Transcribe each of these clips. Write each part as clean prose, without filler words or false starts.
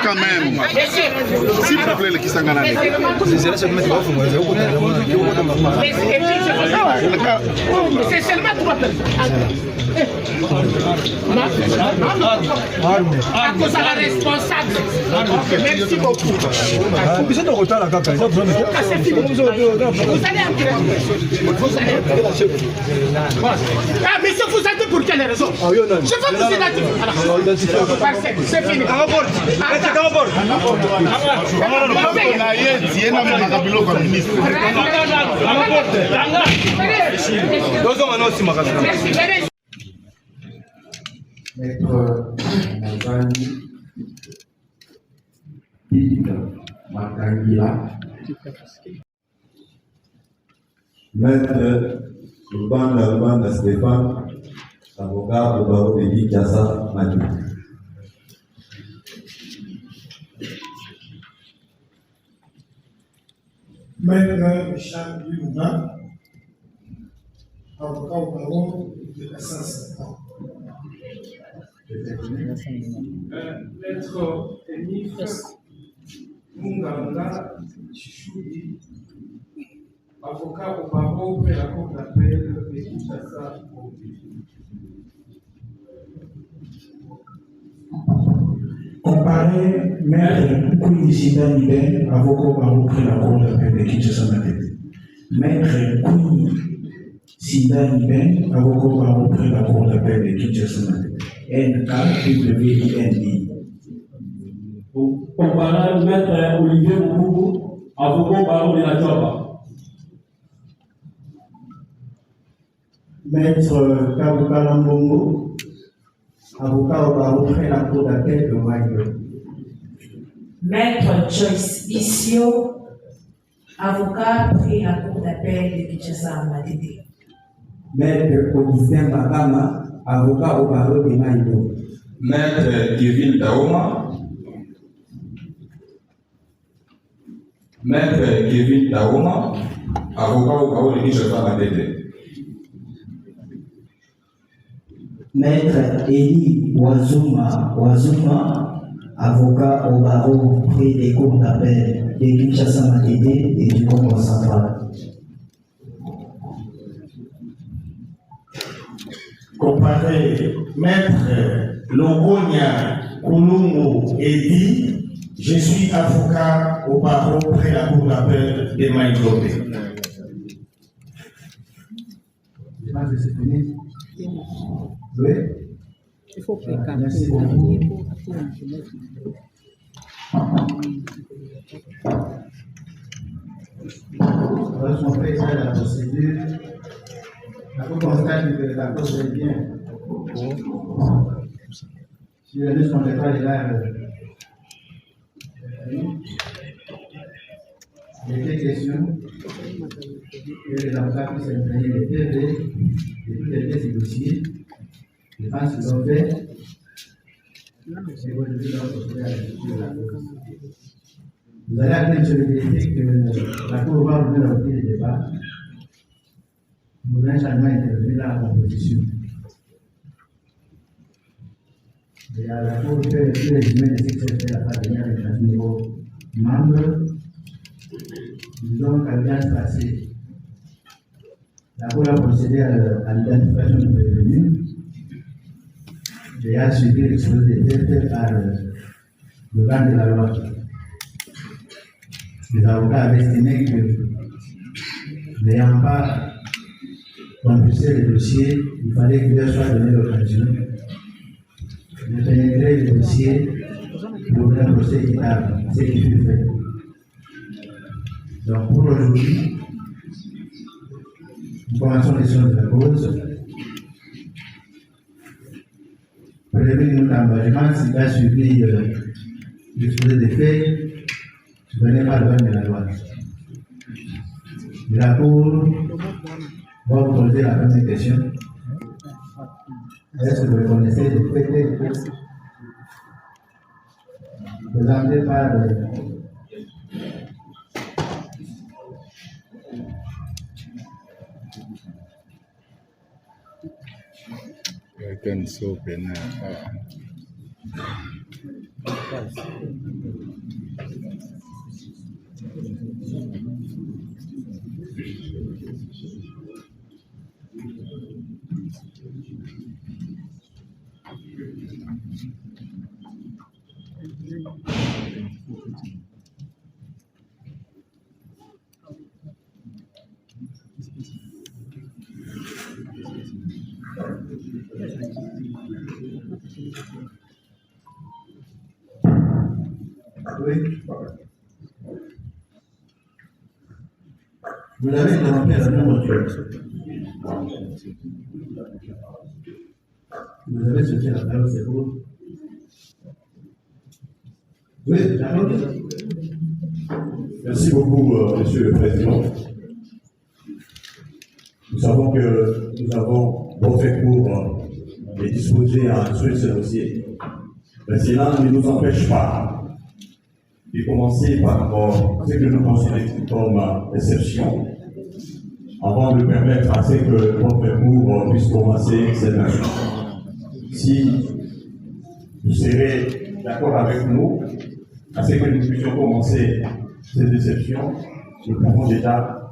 Quand même. S'il vous plaît, le Kisangana. C'est seulement 3 personnes. À cause de la responsable. Merci beaucoup. Vous êtes en retard là, quand même. Vous allez entrer. Ah, monsieur, vous êtes pour quelle raison? Je veux vous identifier. C'est fini. Maître Mazani Pika Makangila, Maître Lubanda Stéphane, avocat au barreau de Kinshasa Madi. Maître Richard Lumumba, avocat au barreau de Kassas. Maître Enif Munganga Chichoudi, avocat au barreau près la cour d'appel de Kinshasa. Comparé Maître Kouyi Sida Niben, avocat au barreau près la cour d'appel de Kinshasa. Maître Kouyi Sida Niben, avocat au barreau près la cour d'appel de Kinshasa. NKWIND. Comparé Maître Olivier Moubou, avocat au barreau de la Djoba. Maître Kabuka Lambongo, avocat au barreau près la cour d'appel de Maïdo. Maître Joyce Issio, avocat près la cour d'appel de Kinshasa Matete. Maître Augustin Bakama, avocat au barreau de Maïdo. Maître Kevin Daoma. Maître Kevin Daoma, avocat au barreau de Kinshasa Matete. Maître Eli Wazuma, avocat au barreau près des cours d'appel de Kinshasa Matete et du Congo central. Comparé Maître Longonia Koulungo Edi, je suis avocat au barreau près la cour d'appel de Maïglobé. Oui. Il faut que merci beaucoup. On fait ça la procédure. On constate que la cause est bien. Si le liste contractuelle est là, il était question que les avocats puissent imprégner les PV et toutes les pièces du dossier. Je pense qu'ils ont fait. C'est aujourd'hui leur procéder à la lecture de la cause. Vous allez appeler sur le vérité que la Cour va ouvrir le débat. Nous allons changement intervenir dans la composition. Et à la Cour fait le résumé de ce qui s'est fait à la dernière à niveau membre. Disons qu'à bien se passer. La Cour a procédé à l'identification du prévenu et a suivi l'exposé des faits fait par le garde de la loi. Les avocats avaient estimé que, n'ayant pas compulsé le dossier, il fallait qu'il leur soit donné l'occasion de pénétrer le dossier pour un procès équitable, ce qui fut fait. Donc pour aujourd'hui, nous commençons les choses de la cause. Prélever notre engagement, s'il a suivi l'exposé des faits, venez par le de la loi. La Cour va vous poser la première question. Est-ce que vous reconnaissez les faits présentés par oui. Vous avez interrompu la même voiture. Vous avez sauté la parole, c'est vous. Oui, d'accord. Merci beaucoup, Monsieur le Président. Nous savons que nous avons votre cours et disposé à instruire ce dossier. Mais cela ne nous empêche pas de commencer par ce que nous considérons comme exception, avant de permettre à ce que votre cours puisse commencer cette action. Si vous serez d'accord avec nous, à ce que nous puissions commencer cette exception, nous pouvons déjà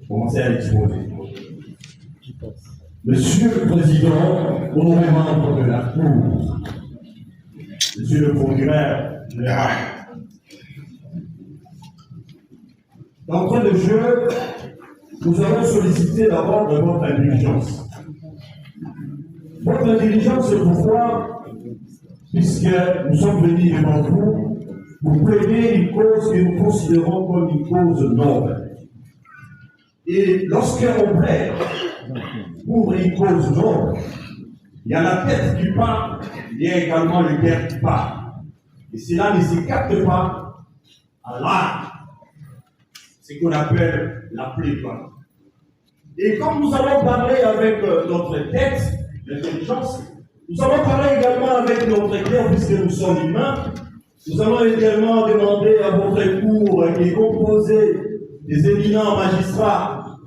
commencer à l'exposer. Monsieur le Président, honoré membre de la Cour, Monsieur le procureur général, d'entrée de jeu, nous allons solliciter d'abord de votre intelligence. Votre intelligence, c'est pourquoi, puisque nous sommes venus devant vous, vous plaider une cause que nous considérons comme une cause noble. Et lorsqu'on plaide pour une cause noble, il y a la tête qui part, il y a également le cœur qui part. Et cela ne s'écarte pas à l'art, ce qu'on appelle la plaidoirie. Et comme nous allons parler avec notre tête, l'intelligence, nous allons parler également avec notre cœur, puisque nous sommes humains. Nous allons également demander à votre cour, qui est composé des éminents magistrats,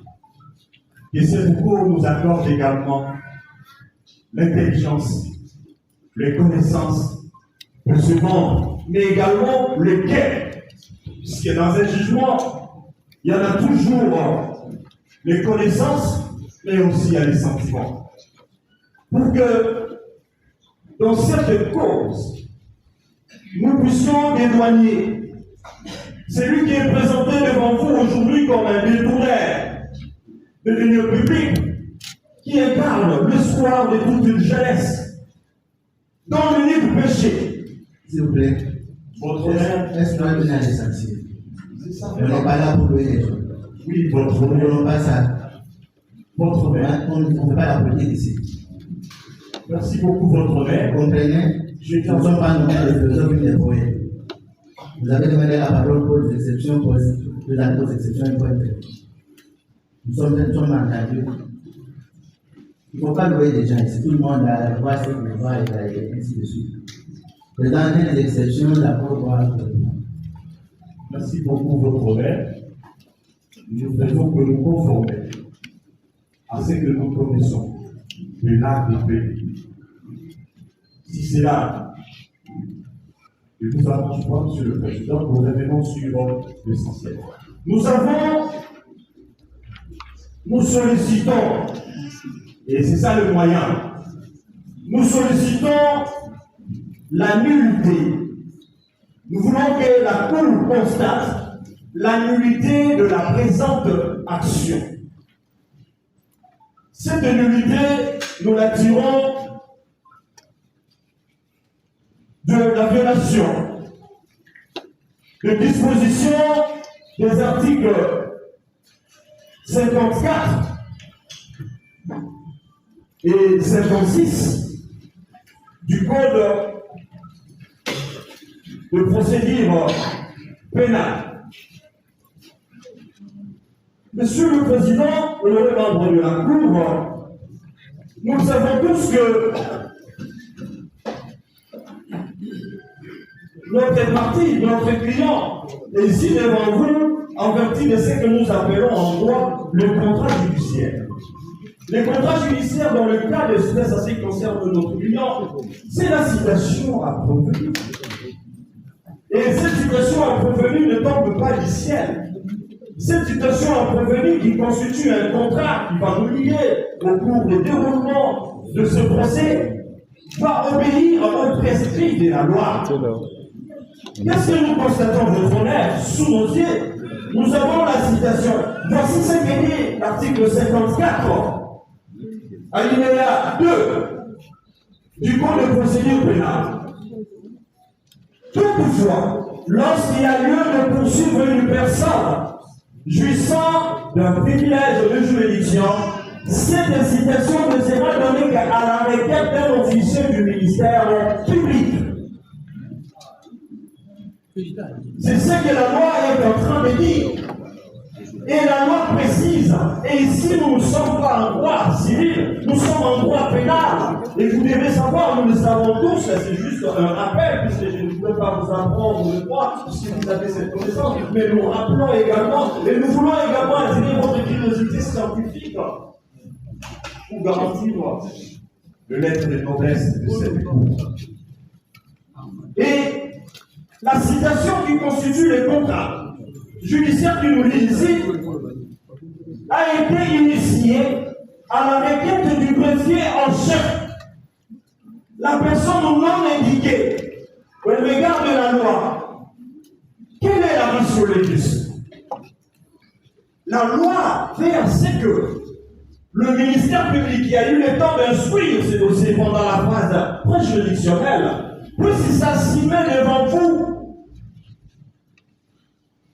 que cette cour nous accorde également l'intelligence, les connaissances de ce monde, mais également le cœur, puisque dans un jugement, il y en a toujours les connaissances, mais aussi il y a les sentiments. Pour que dans cette cause, nous puissions éloigner celui qui est présenté devant vous aujourd'hui comme un détournaire de l'union publique, qui incarne l'espoir de toute une jeunesse dans l'unique péché. S'il vous plaît, votre honneur, est-ce qu'on va donner à des sanctions? c'est ça. On n'est pas là pour louer les gens. Oui, votre On ne honneur, veut pas ça. votre honneur. On ne fait pas la politique ici. Merci beaucoup, votre honneur. Vous comprenez? Nous ne sommes pas nommés des philosophes ni des poètes. Vous avez demandé la parole pour les exceptions, pour les exceptions et pour les Nous sommes entendus. Il ne faut pas louer les gens ici. Tout le monde a le droit, c'est le droit et ainsi de suite. Présenter les exceptions, d'abord voir. Merci beaucoup, votre honneur. Nous faisons que nous conformer à ce que nous connaissons de l'art de paix. Si c'est là. Et nous avons, je crois, Monsieur le Président, nous revenons sur l'essentiel. Nous sollicitons, et c'est ça le moyen, nous sollicitons la nullité. Nous voulons que la Cour constate la nullité de la présente action. Cette nullité, nous la tirons de la violation de dispositions des articles 54 et 56 du Code de procédure pénale. Monsieur le Président, honoré membre de la Cour, nous savons tous que notre partie, notre client est ici devant vous en vertu de ce que nous appelons en droit le contrat judiciaire. Le contrat judiciaire, dans le cas d'espèce à ce qui concerne notre client, c'est la citation à provenir. Et cette citation à provenir ne tombe pas du ciel. Cette citation à provenir qui constitue un contrat qui va nous lier au cours du déroulement de ce procès va obéir au prescrit de la loi. Qu'est-ce que nous constatons, votre honneur, sous nos yeux? Nous avons la citation. Voici ce que dit l'article 54, alinéa 2 du Code de procédure pénale. Toutefois, lorsqu'il y a lieu de poursuivre une personne jouissant d'un privilège de juridiction, cette incitation ne sera donnée qu'à la requête d'un officier du ministère public. C'est ce que la loi est en train de dire. Et la loi précise. Et ici, nous ne sommes pas en droit civil, nous sommes en droit pénal. Et vous devez savoir, nous le savons tous, c'est juste un rappel, puisque je ne peux pas vous apprendre le droit, si vous avez cette connaissance, mais nous rappelons également, et nous voulons également attirer votre curiosité scientifique pour garantir le lettre de noblesse de cette cour. Et la citation qui constitue le contrat judiciaire qui nous lie ici a été initiée à la requête du greffier en chef. La personne non indiquée au regard de la loi. Quelle est la ratio legis? La loi fait à ce que le ministère public qui a eu le temps d'instruire ces dossiers pendant la phase préjuridictionnelle puisse s'assumer devant vous.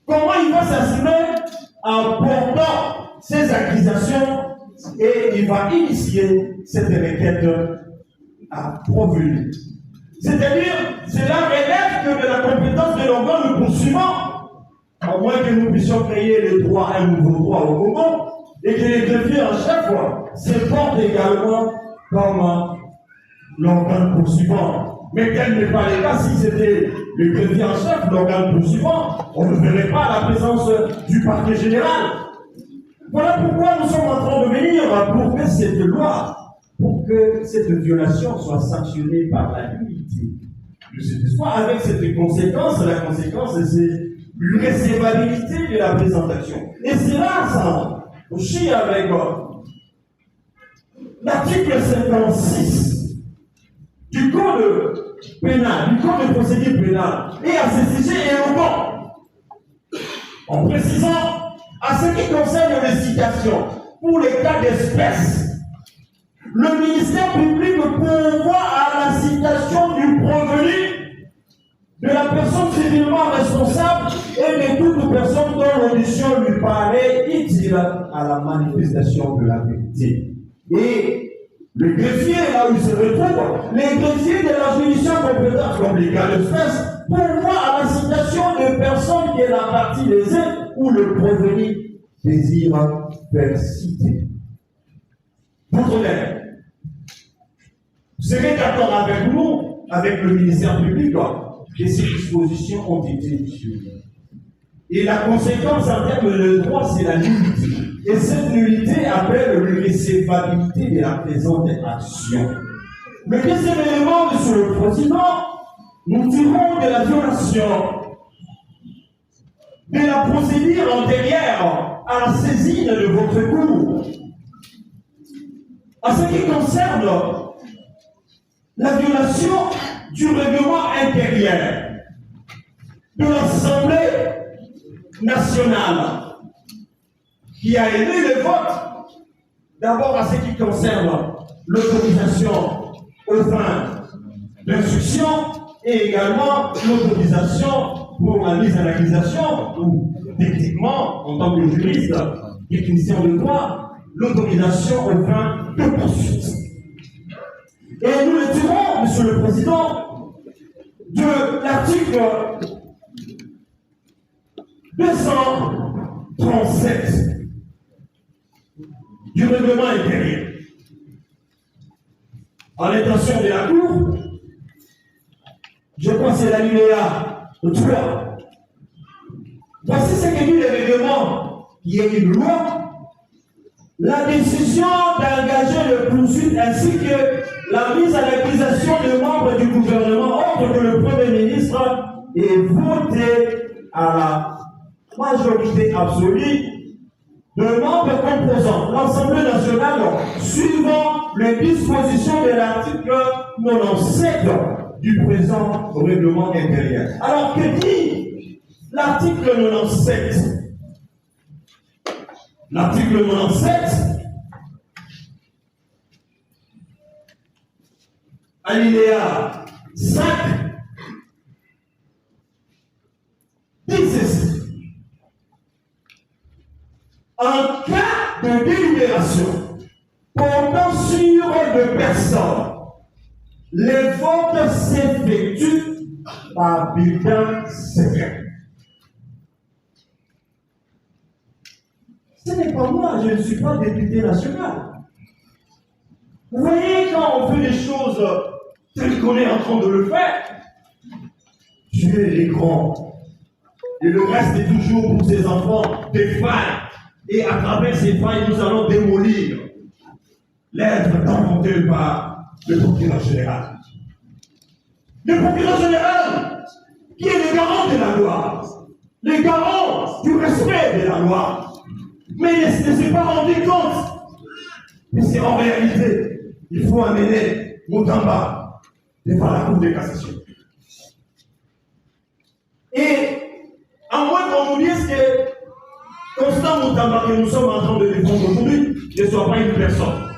Comment il va s'assumer? En portant ses accusations et il va initier cette requête à provenir. C'est-à-dire, cela relève que de la compétence de l'organe nous poursuivant, à moins que nous puissions créer un nouveau droit au Congo, et que les greffiers en chef se portent également comme l'organe poursuivant. Mais tel n'est pas le cas. Si c'était le greffier en chef, l'organe poursuivant, on ne verrait pas la présence du parquet général. Voilà pourquoi nous sommes en train de venir pour que cette loi, pour que cette violation soit sanctionnée par la nullité de cet espoir, avec cette conséquence, la conséquence c'est l'irrécevabilité de la présentation. Et c'est là, ça, aussi avec l'article 56 du Code pénal, du Code de procédure pénale, et à ce sujet éloquent, en précisant à ce qui concerne les citations, pour les cas d'espèce, le ministère public pourvoit à la citation du provenu de la personne civilement responsable et de toute personne dont l'audition lui paraît utile à la manifestation de la vérité. Et le greffier, là où il se retrouve, les greffiers de la juridiction compétente, comme les cas d'espèce, pourvoient à la citation de personnes qui est la partie lésée ou le provenu désire faire citer. Votre l'air, vous serez d'accord avec nous, avec le ministère public, que ces dispositions ont été violées. Et la conséquence en termes de droit, c'est la nullité. Et cette nullité appelle l'irrécevabilité de la présente action. Le deuxième élément, Monsieur le Président, nous tirons de la violation de la procédure antérieure à la saisine de votre cour. En ce qui concerne la violation du règlement intérieur de l'Assemblée nationale, qui a élu le vote, d'abord à ce qui concerne l'autorisation aux fins d'instruction et également l'autorisation pour la mise en accusation, ou techniquement, en tant que juriste, technicien de droit, l'autorisation aux fins de poursuite. Et nous le tirons, Monsieur le Président, de l'article 237 du règlement intérieur. En l'intention de la Cour, je crois que c'est l'alinéa 3. Voici ce que dit le règlement, qui est une loi. La décision d'engager le poursuite ainsi que la mise en accusation des membres du gouvernement autre que le Premier ministre est votée à la majorité absolue de membres composant l'Assemblée nationale suivant les dispositions de l'article 97 du présent règlement intérieur. Alors que dit l'article 97? L'article 97, alinéa 5, dit ceci. En cas de délibération portant sur deux personnes, les votes s'effectuent par bulletin secret. Ce n'est pas moi, je ne suis pas député national. Vous voyez, quand on fait des choses telles qu'on est en train de le faire, tuer les grands. Et le reste est toujours pour ces enfants des failles. Et à travers ces failles, nous allons démolir l'être inventé par le procureur général. Le procureur général, qui est le garant de la loi, le garant du respect de la loi. Mais il ne s'est pas rendu compte. Mais c'est en réalité, il faut amener Moutamba devant la Cour de cassation. Et à moins qu'on nous dise que Constant Moutamba que nous sommes en train de défendre aujourd'hui ne soit pas une personne.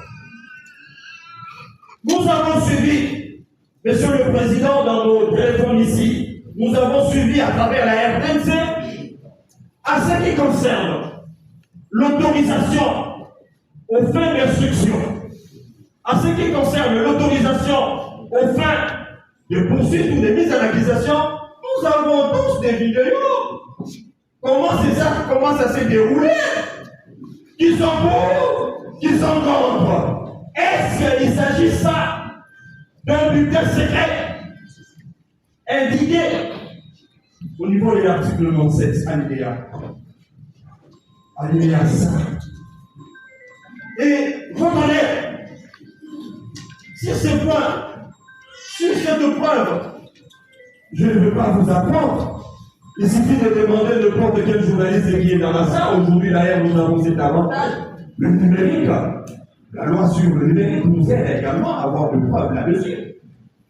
Nous avons suivi, Monsieur le Président, dans nos téléphones ici, nous avons suivi à travers la RDC à ce qui concerne l'autorisation aux fins d'instruction, à ce qui concerne l'autorisation aux fins de poursuite ou de mise en accusation, nous avons tous des vidéos. Comment ces actes commencent à se dérouler? Qui sont pour, qui sont contre. Est-ce qu'il s'agit ça d'un bulletin secret indiqué au niveau de l'article 97, alinéa 5. Et reconnaître sur ces points, sur cette preuve, je ne veux pas vous apprendre. Il suffit de demander n'importe quel journaliste qui est dans la salle. Aujourd'hui, d'ailleurs, nous avons cet avantage. Le numérique, la loi sur le numérique nous aide également à avoir de preuves là-dessus.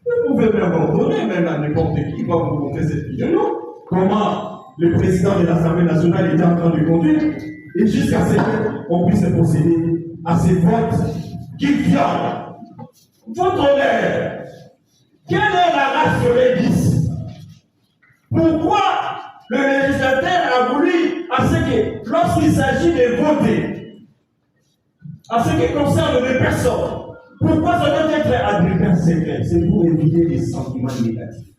Vous pouvez même ordonner, même à n'importe qui va vous montrer cette vidéo, comment le président de l'Assemblée nationale était en train de conduire, et jusqu'à ce qu'on puisse procéder à ces votes qui violent votre honneur. Quelle est la race de l'Église? Pourquoi le législateur a voulu, à ce que, lorsqu'il s'agit de voter, à ce qui concerne les personnes, pourquoi ça doit être à bulletin secret? C'est pour éviter les sentiments négatifs.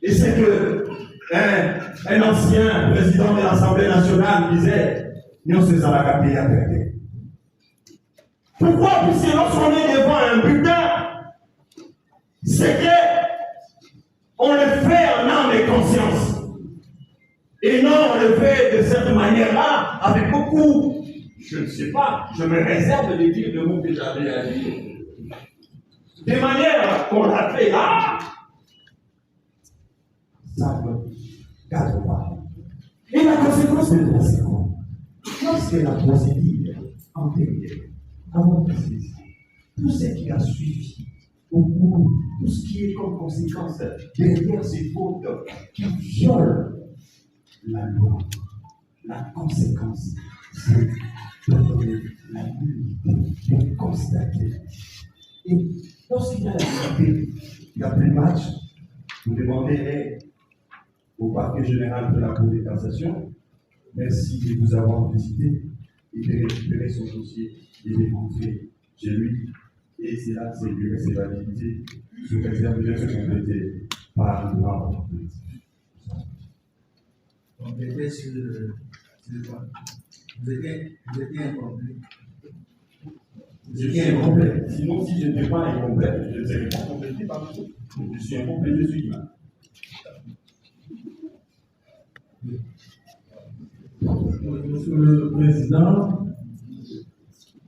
Et c'est que un ancien président de l'Assemblée nationale disait, nous sommes à la capille à traiter. Pourquoi? Puisque lorsqu'on est devant un bulletin secret, on le fait en âme et conscience. Et non, on le fait de cette manière-là, avec beaucoup Je ne sais pas, je me réserve de dire le mot que j'avais à dire. De manière qu'on l'a fait là, ça ne cadre pas. Et la conséquence de ça, c'est quoi? Lorsque la procédure antérieure, avant de saisir, tout ce qui a suivi, au cours, tout ce qui est comme conséquence derrière ces fautes qui violent la loi, la conséquence, c'est de donner la nullité, de constater. Et lorsqu'il y a la nullité, il n'y a plus de match, vous demanderez au parquet général de la Cour de cassation, merci de nous avoir visité et de récupérer son dossier et de montrer chez lui. Et c'est là que c'est une recevabilité sous réserve de se compléter par le droit. On était sur le point. Vous étiez incomplet. Je suis incomplet. Sinon, si je n'étais pas incomplet, je ne serais pas complété par vous. Je suis incomplet, je suis humain. Monsieur le Président,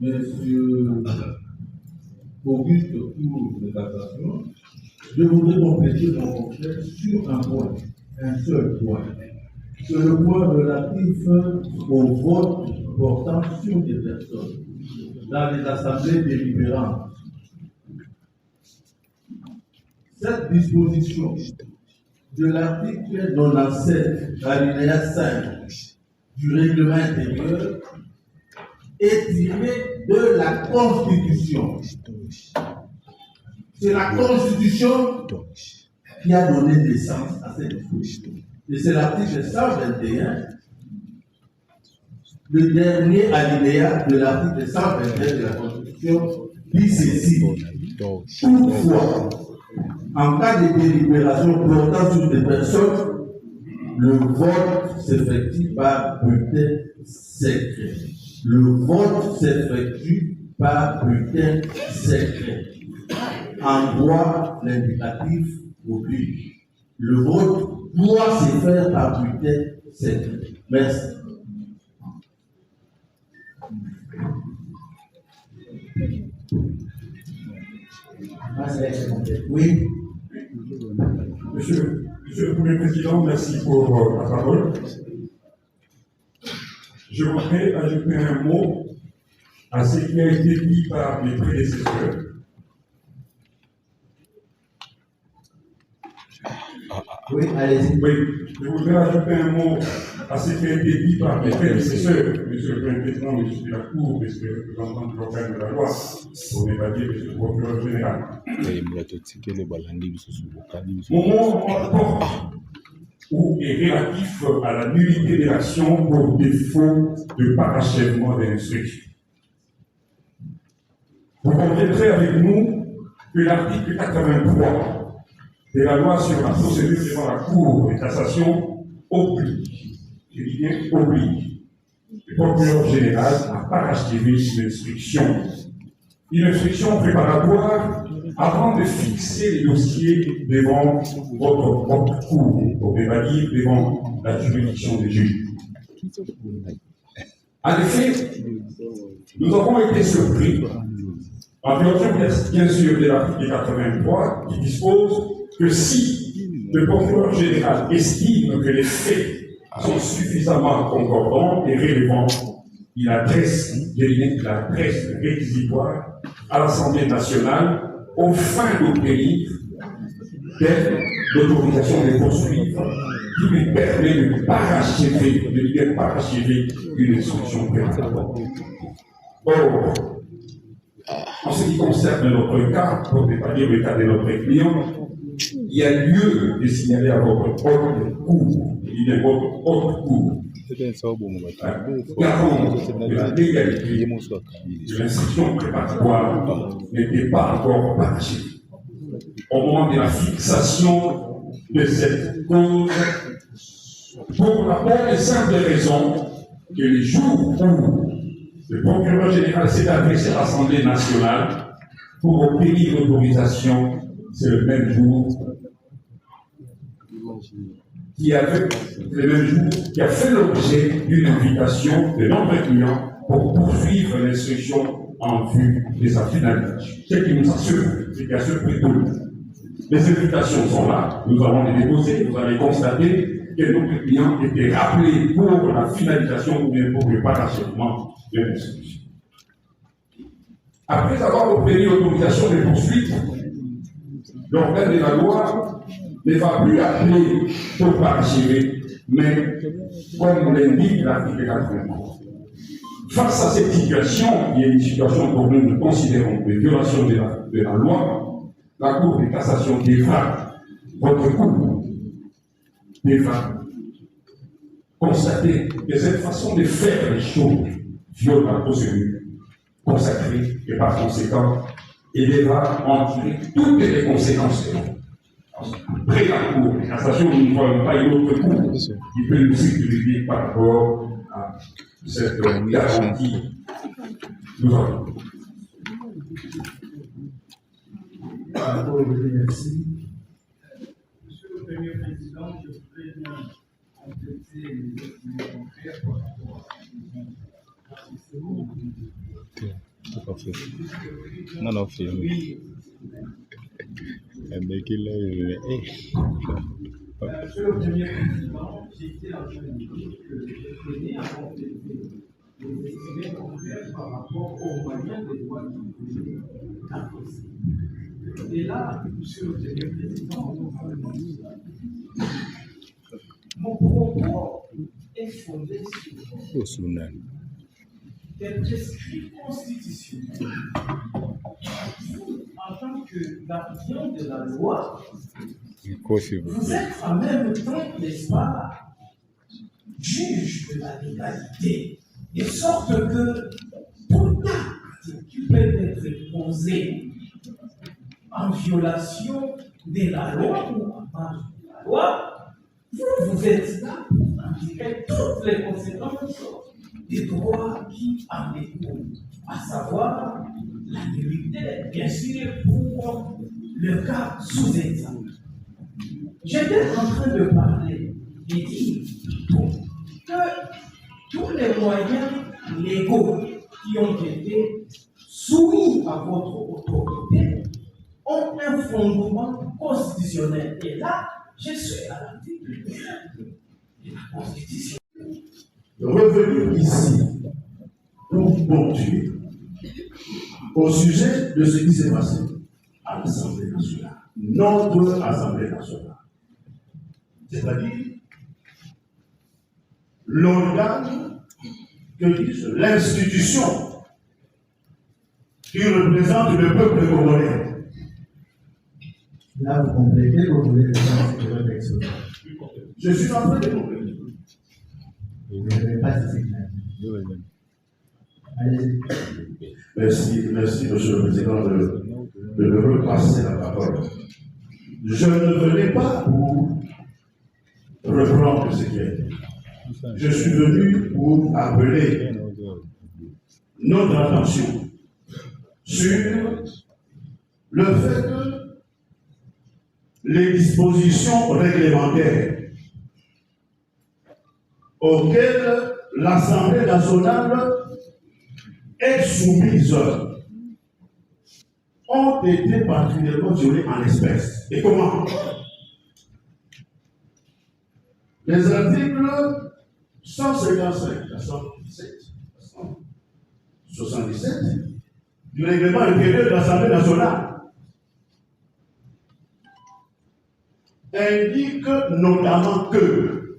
Monsieur Auguste Cour de cassation, je voudrais compléter mon conseil sur un point, un seul point. C'est le point relatif au vote portant sur des personnes dans les assemblées délibérantes. Cette disposition de l'article 97, alinéa 5 du règlement intérieur est tirée de la Constitution. C'est la Constitution qui a donné naissance à cette disposition. Et c'est l'article 121, le dernier alinéa de l'article 121 de la Constitution, dit ceci. Toutefois, en cas de délibération portant sur des personnes, le vote s'effectue par bulletin secret. Le vote s'effectue par bulletin secret. En droit, l'indicatif oblige. Le vote doit se faire par bulletin secret. Merci. Oui. Monsieur le Premier Président, merci pour la parole. Je voudrais ajouter un mot à ce qui a été dit par mes prédécesseurs. Oui, allez-y. Oui, je voudrais ajouter un mot à ce qui a été dit par mes prédécesseurs, Monsieur le Premier Président, Monsieur de la Cour, Monsieur le représentant de l'organe de la loi, pour ne pas dire Monsieur le procureur général. Mon mot porte ou est relatif à la nullité de l'action pour défaut de parachèvement de l'instruction. Vous comprendrez avec nous que l'article 83 de la loi sur la procédure devant la Cour de cassation oblige, je dis bien oblige, le procureur général à parachever une instruction préparatoire avant de fixer les dossiers devant votre propre cour, pour ne pas dire devant la juridiction des juges. En effet, nous avons été surpris, en violation bien sûr de l'article 83 qui dispose que si le procureur général estime que les faits sont suffisamment concordants et relevants, il adresse la presse réquisitoire à l'Assemblée nationale aux fins d'obtenir l'autorisation de poursuivre qui lui permet de parachever une instruction préparatoire. Or, en ce qui concerne notre cas, pour ne pas dire le cas de notre client, il y a lieu de signaler à votre haute cour, votre haute cour, garant de la légalité de l'instruction préparatoire n'était pas encore parachevée. Au moment de la fixation de cette cause, pour la bonne et simple raison que les jours où le procureur général s'est adressé à l'Assemblée nationale pour obtenir l'autorisation, c'est le même jour qui a fait l'objet d'une invitation de notre client pour poursuivre l'instruction en vue de sa finalisation. Ce qui nous assure, c'est qu'à ce prix tout, les invitations sont là, nous allons les déposer, vous allez constater que notre client était rappelé pour la finalisation ou bien pour le parachèvement de l'instruction. Après avoir obtenu l'autorisation de poursuite, l'organe de la loi ne va plus appeler pour parachever, mais comme l'indique l'article 83. Face à cette situation, qui est une situation que nous considérons de violation de la loi, la Cour de cassation devra, votre Cour, devra constater que cette façon de faire les choses viole la procédure consacrée et par conséquent, il devra en tirer toutes les conséquences. Après la Cour de cassation, nous ne voyons pas une autre Cour qui peut nous sécuriser par rapport à cette garantie. Nous avons. Merci. Monsieur le Premier Président, je voudrais bien compléter les documents concrets par rapport à ce Non, non, film. Monsieur le Premier Président, j'étais en train de dire que je tenais à compléter les documents concrets par rapport aux moyens des droits qui imposés. Et là, Monsieur le Premier Président, mon propos est fondé sur des prescrits constitutionnels. Vous, en tant que gardien de la loi, vous êtes en même temps, n'est-ce pas, juge de la légalité, de sorte que tout acte qui peut être posé en violation de la loi ou en marge de la loi, vous êtes là pour en tirer toutes les conséquences des droits qui en découlent, à savoir la nullité, bien sûr, pour le cas sous exemple. J'étais en train de parler et dire que tous les moyens légaux qui ont été soumis à votre autorité ont un fondement constitutionnel. Et là, je suis à l'article 1 de la Constitution. Revenons ici pour ponctuer au sujet de ce qui s'est passé à l'Assemblée nationale, notre Assemblée nationale, c'est-à-dire l'organe, que dis-je, l'institution qui représente le peuple congolais. Là, vous complétez, vous voulez le texte. Je suis en train de compléter. Vous n'avez pas ces signaux. Allez-y. Merci, Monsieur le Président, de me repasser la parole. Je ne venais pas pour reprendre ce qui est dit. Je suis venu pour appeler notre attention sur le fait que les dispositions réglementaires auxquelles l'Assemblée nationale est soumise ont été particulièrement violées en espèces. Et comment? Les articles 155 à 117, 177 du règlement intérieur de l'Assemblée nationale indiquent notamment que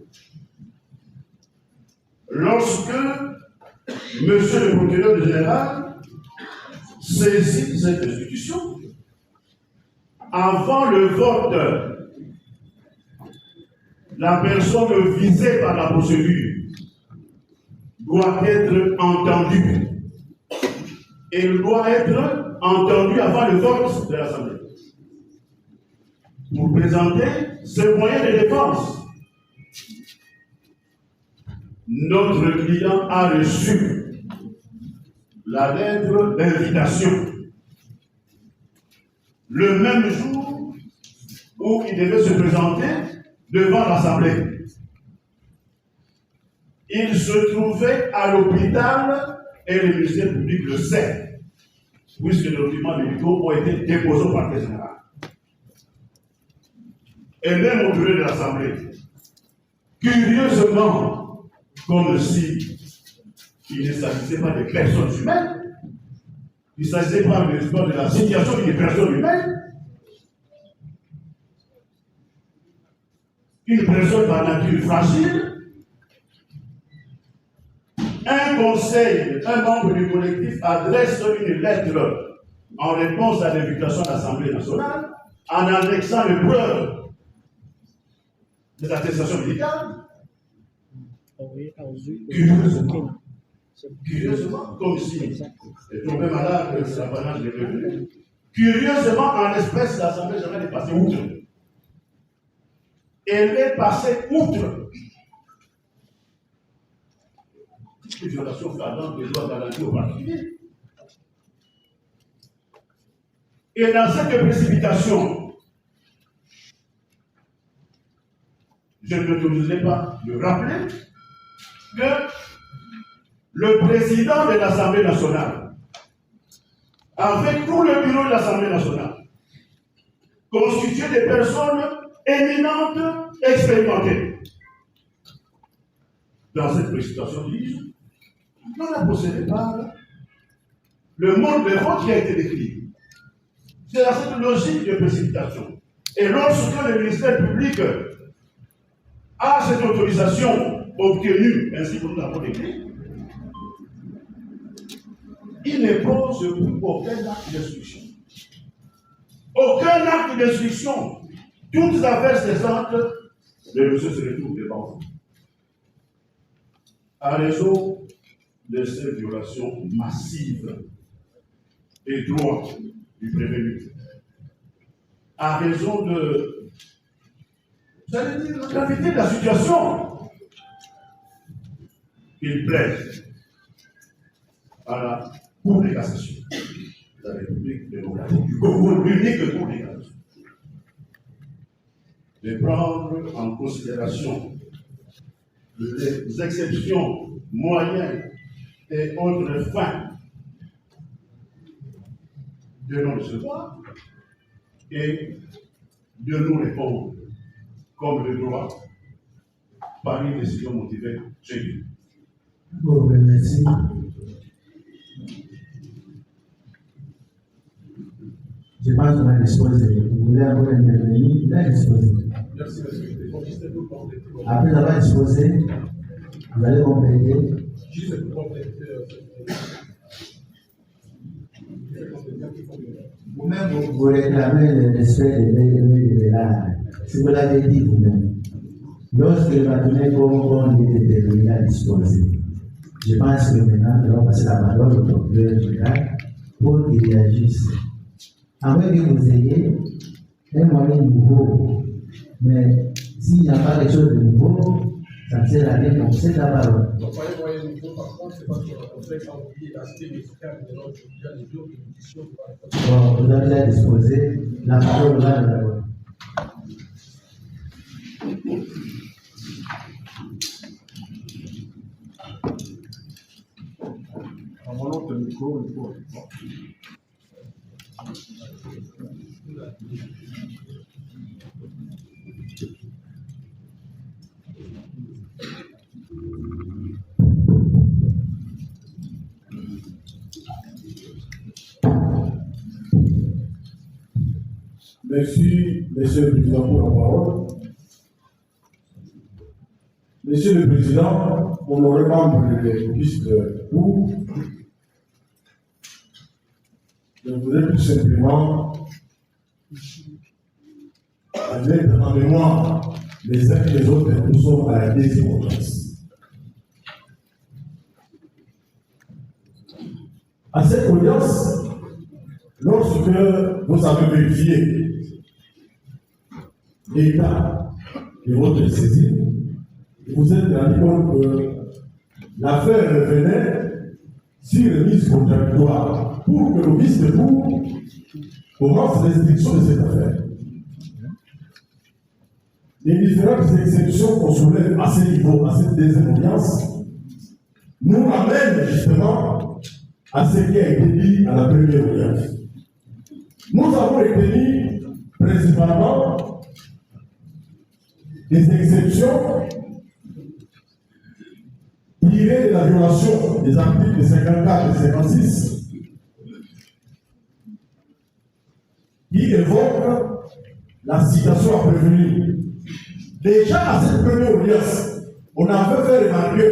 lorsque Monsieur le procureur général saisit cette institution, avant le vote, la personne visée par la procédure doit être entendue. Elle doit être entendue avant le vote de l'Assemblée. Pour présenter ce moyen de défense, notre client a reçu la lettre d'invitation le même jour où il devait se présenter devant l'Assemblée. Il se trouvait à l'hôpital Et le ministère public le sait, puisque les documents médicaux ont été déposés au parquet général. Et même au bureau de l'Assemblée, curieusement, comme si il ne s'agissait pas de personnes humaines, il ne s'agissait pas de la situation d'une personne humaine, une personne par nature fragile, un conseil, un membre du collectif adresse une lettre en réponse à l'invitation de l'Assemblée nationale en annexant les preuves des attestations médicales. Curieusement, comme si le tombé malade, c'est l'apanage des revenus. Curieusement, en espèce, l'Assemblée générale est passée outre. Elle est passée outre. Une violation flagrante des droits garantis aux particuliers. Et dans cette précipitation, je ne m'autoriserai pas de rappeler que le président de l'Assemblée nationale, avec tout le bureau de l'Assemblée nationale, constitué de personnes éminentes, expérimentées. Dans cette précipitation, disent, on n'a possédé pas le monde de vote qui a été décrit. C'est dans cette logique de précipitation. Et lorsque le ministère public a cette autorisation obtenue, ainsi que nous l'avons décrit, il ne pose aucun acte d'instruction. Aucun acte d'instruction. Toutes les affaires cessantes, le monsieur se retrouve devant vous. À raison de ces violations massives des droits du prévenu, à raison de, vous allez dire, la gravité de la situation, il plaide à la Cour de cassation de la République démocratique du Congo, l'unique Cour de cassation, de prendre en considération les exceptions, moyens et autres fins de nos recevoir et de nous répondre comme le droit par une décision motivée chez lui. Bon, merci. Je pense qu'on a disposé. Vous voulez avoir intervenir, il a disposé. Merci, monsieur. Après avoir disposé, vous allez compléter. Juste pour compléter. Vous-même, vous réclamez le respect de l'art. Si vous l'avez dit vous-même, lorsque le bâtonnet Congo était déterminé à disposer, je pense que maintenant, nous allons passer la parole au procureur général pour qu'il réagisse. À moins que vous ayez un moyen nouveau, mais s'il n'y a pas quelque chose de nouveau, ça ne sert à rien qu'on sait la parole. Donc, pas les moyens nouveaux, par contre, c'est parce qu'on complexe à oublier l'aspect médical de notre déjà les deux émissions. Bon, vous avez déjà disposé, la parole va nous avoir. Merci, Monsieur le Président, pour la parole. Monsieur le Président, honoré membre de liste pour, je voudrais tout simplement mettre en mémoire les uns et les autres que nous sommes à la deuxième audience. À cette audience, lorsque vous avez vérifié l'état de votre saisine, vous êtes rendu compte que l'affaire revenait sur remise contradictoire pour que le vice de cour commence l'instruction de cette affaire. Les différentes exceptions qu'on soulève à ce niveau, à cette deuxième audience, nous amènent justement à ce qui a été dit à la première audience. Nous avons retenu principalement des exceptions tirées de la violation des articles 54 et 56 qui évoquent la citation à prévenir. Déjà à cette première audience, on avait fait remarquer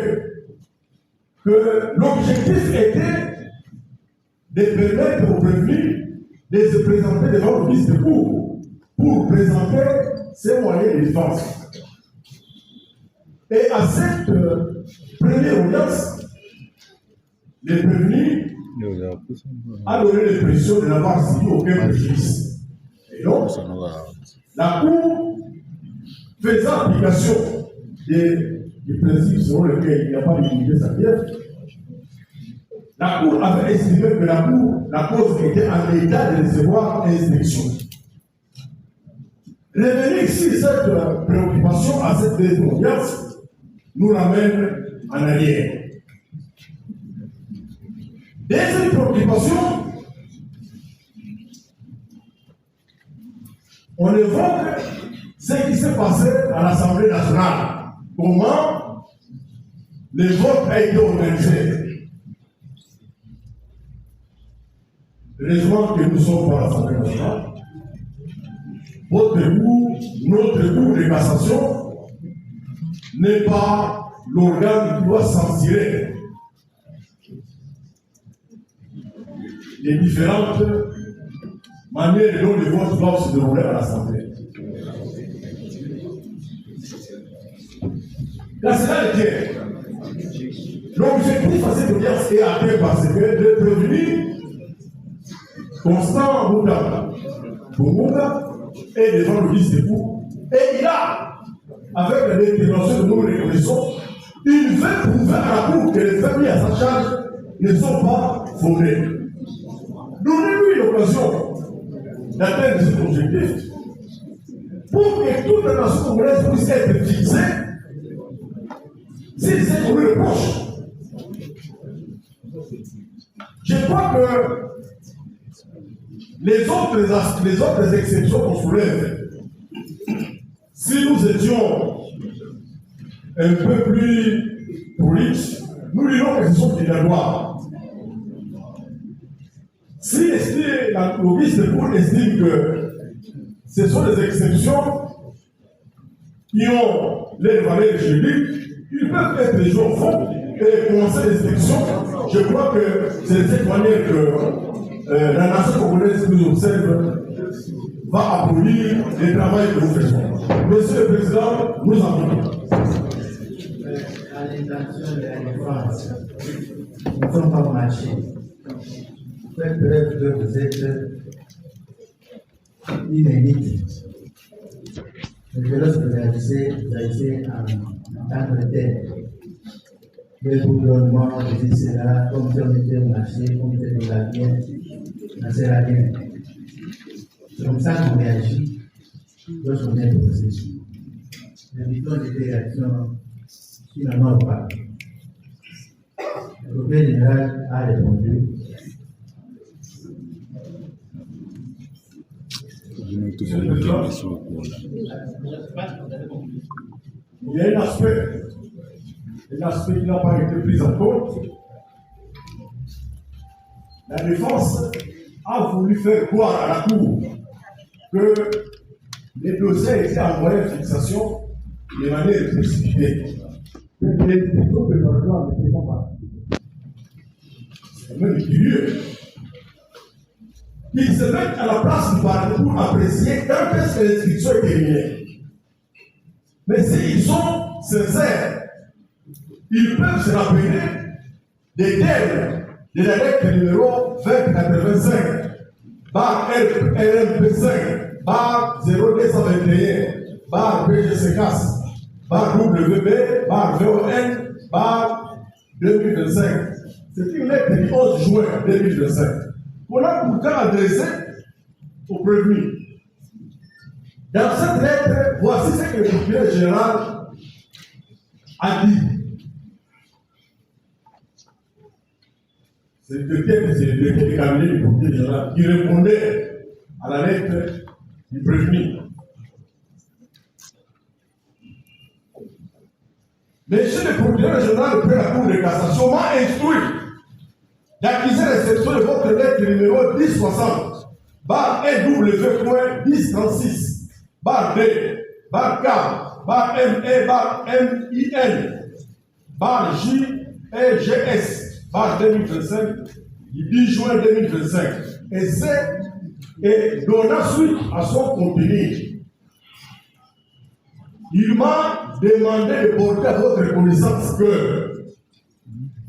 que l'objectif était de permettre aux prévenus de se présenter devant le vice de cour pour présenter ses moyens de défense. Et à cette première audience, les prévenus a donné l'impression de n'avoir subi aucun préjudice. Et donc, la Cour, faisant application des principes selon lesquels il n'y a pas d'immunité sanitaire, la Cour avait estimé que la cause était en état de recevoir l'instruction. Revenir ici cette préoccupation à cette deuxième audience nous ramène en arrière. Deuxième préoccupation, on évoque ce qui s'est passé à l'Assemblée nationale. Comment le vote a été organisé. Heureusement que nous sommes pas à l'Assemblée nationale. Notre cour de cassation n'est pas l'organe qui doit censurer les différentes manières dont les votes doivent se dérouler à l'Assemblée. Là, c'est là le tiers. L'objectif à cette audience est atteint parce que le prévenu Constant Boumouna est devant le vice de cour et il a, avec la détermination que nous reconnaissons, il veut prouver à la cour que les familles à sa charge ne sont pas fondées. Donnez-lui l'occasion d'atteindre cet objectif pour que toute la nation congolaise puisse être fixée s'il s'est trouvé le proche. Je crois que les autres exceptions qu'on soulève, si nous étions un peu plus proliques, nous dirons que ce sont des lois. Si le vice de cour estime que ce sont des exceptions qui ont les valeurs juridiques, ils peuvent être les jours au fond et commencer l'instruction. Je crois que c'est de cette manière que la nation congolaise qui nous observe va applaudir le travail que nous faisons. Monsieur le Président, nous en venons. À l'intention de la défense, nous ne sommes pas marchés. Faites preuve que vous êtes inédite. Les violences que vous agissez en tant que tel. Le gouvernement, etc., comme si on était au marché, comme si on était dans la guerre, ça sert à rien. C'est comme ça qu'on réagit lorsqu'on est processus. Évitons des réactions qui n'en ont pas. Le gouvernement général a répondu. Il y a un aspect qui n'a pas été pris en compte. La défense a voulu faire croire à la Cour que les dossiers étaient envoyés à fixation de manière précipitée. Les décisions que le droit ne fait pas. C'est même curieux. Qu'ils se mettent à la place du parlement pour apprécier quand est-ce que l'inscription est terminée. Mais s'ils sont sincères, ils peuvent se rappeler des termes de la lettre numéro 2085, bar RMP5, bar 0221, bar PGCCAS, bar WB, bar VON, bar 2025. C'est une lettre du 11 juin 2025 qu'on a pourtant adressée aux prévenus. Dans cette lettre, voici ce que le procureur général a dit. c'est le directeur de cabinet du procureur général qui répondait à la lettre du prévenu. Monsieur le procureur général de la Cour de cassation m'a instruit d'acquiser réception de votre lettre numéro 1060, barre NW.1036, barre D, barre K, barre ME, barre MIN, barre J et GS, barre 2025, du 10 juin 2025. Et donnant suite à son contenu, il m'a demandé de porter à votre connaissance que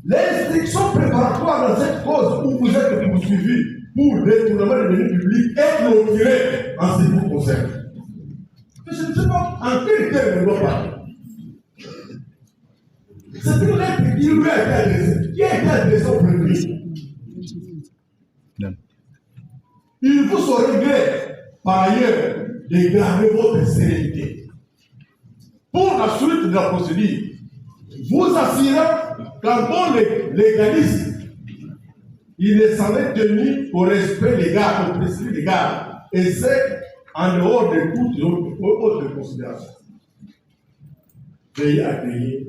l'instruction préparatoire dans cette cause où vous êtes poursuivi pour détournement de deniers publics est clôturée en ce qui vous concerne. Je ne sais pas en quel terme on doit parler. C'est une lettre qui lui a été adressée, qui a été adressée au prévenu. Il vous serait gré, par ailleurs, de garder votre sérénité. Pour la suite de la procédure, vous assurez qu'en bon légaliste, il est s'en est tenu au respect légal, au principe légal, et c'est en dehors de toute autre considération. Veuillez accueillir.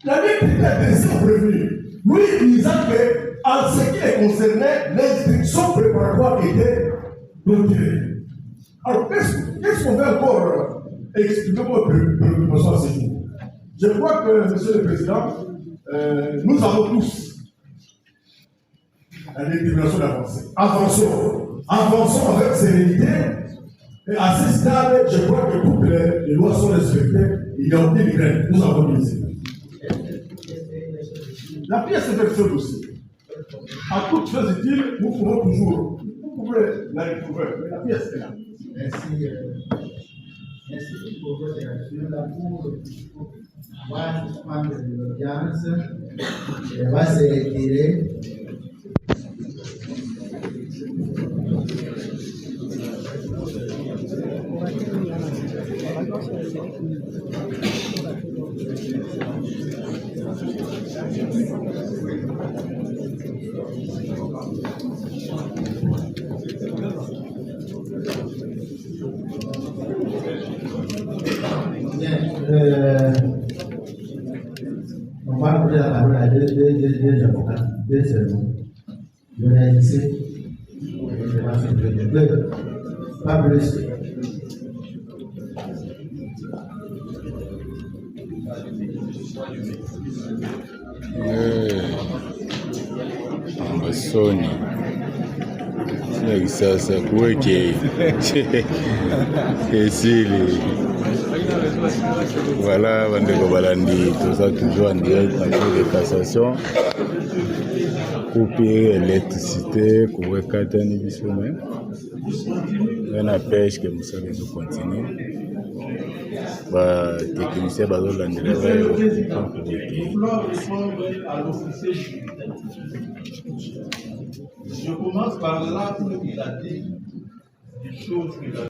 La lettre était adressée au prévenu, lui disant que, en ce qui les concernait, l'instruction préparatoire était clôturée. Alors, qu'est-ce qu'on veut encore exprimer votre préoccupation à ce jour? Je crois que, Monsieur le Président, nous avons tous la détermination d'avancer. Avançons avec sérénité. Et à ce stade, je crois que toutes les lois sont respectées. Il n'y a aucune graine. Nous avons mis ici. La pièce est versée aussi. À toute chose utile, nous pouvons toujours. Vous pouvez la retrouver, mais la pièce est là. Merci. Merci pour votre réaction. La Cour va suspendre l'audience. Elle va se retirer. On va donner la parole à deux avocats, deux seulement. Je vais laisser. Pas plus. Ambasoni. Sasa kuweke esili. Voilà, Bandeko Balandi, tout ça toujours en direct en cours de cassation. Couper l'électricité, couvrir Katani Bissomé. On a pêche que nous savons de continuer. Technicien Bazol Landreva. Je commence par là où il a dit des choses qu'il a